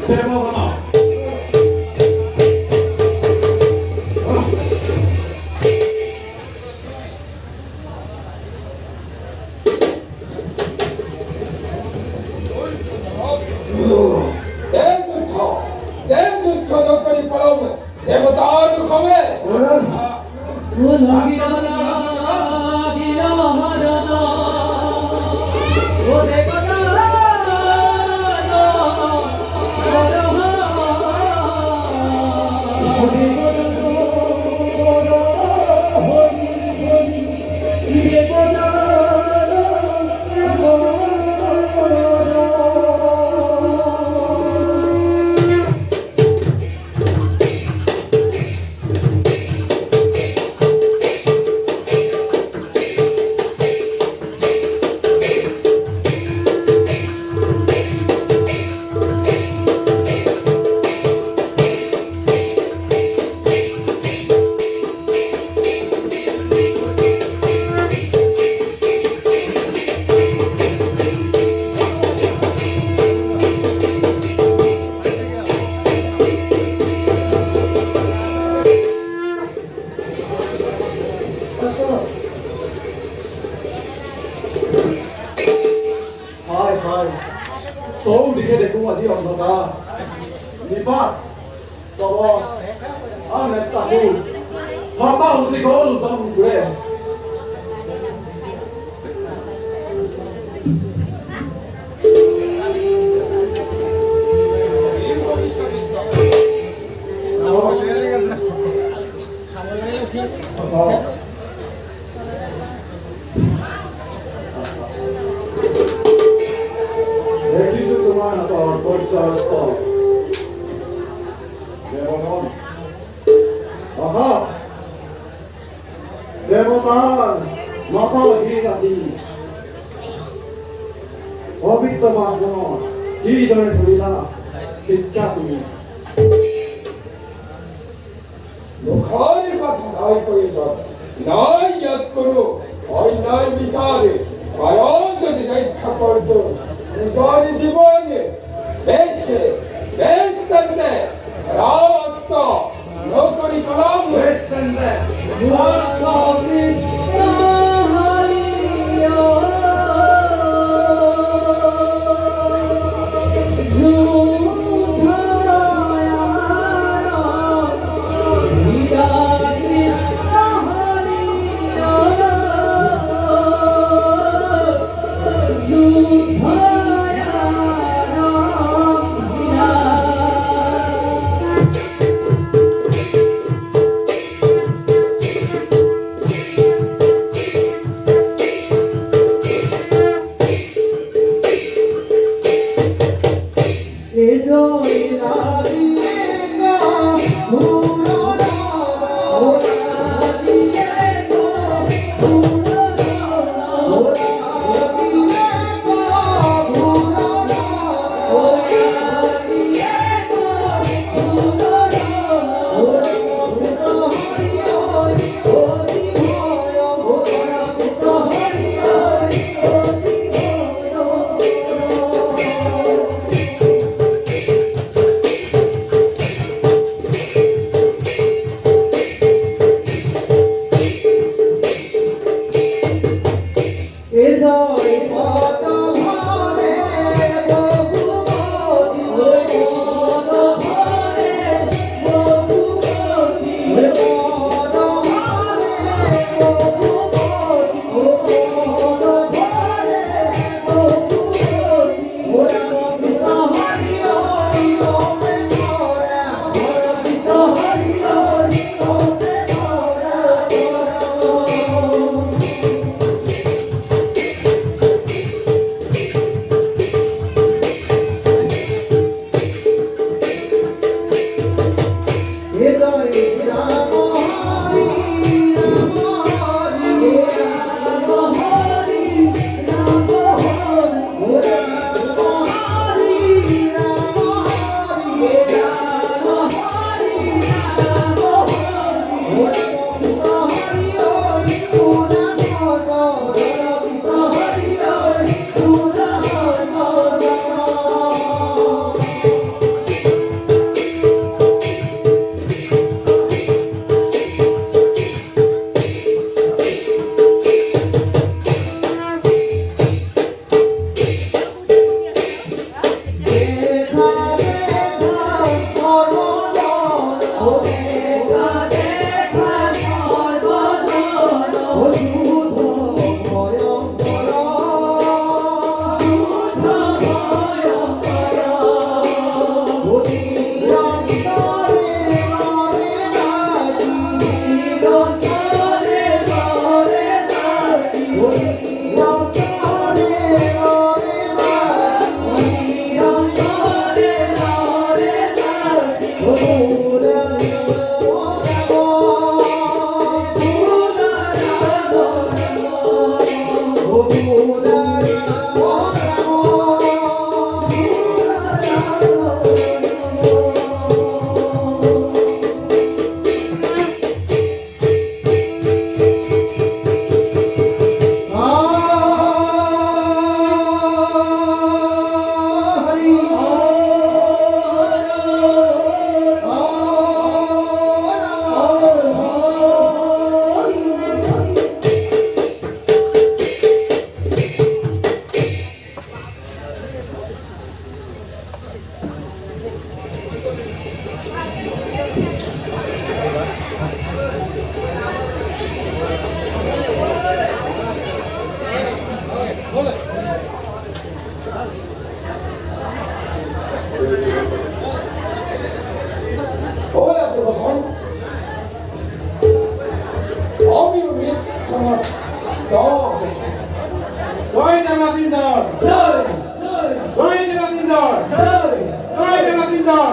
대박아. 내 저녁거리 빨아오면 내가 나를 가면 Thôi, số đi cái này cũng là gì ông ta đi phát bò này tao bu họ tao thì có luôn tao bu đấy Ekisu tuman atau besar stop. Demonon. Aha. Demotan. Mata lagi kasih. Hobi teman semua. Di dalam tulisan kita tuh. lokali kata naik koisa naik yat kuru oi naik bisa deh kalau jadi naik kapal tuh menjadi jiwanya best tanda rasta lokali kalam best tanda Joy দেবাদিন্দর Joy দেবাদিন্দর Joy দেবাদিন্দর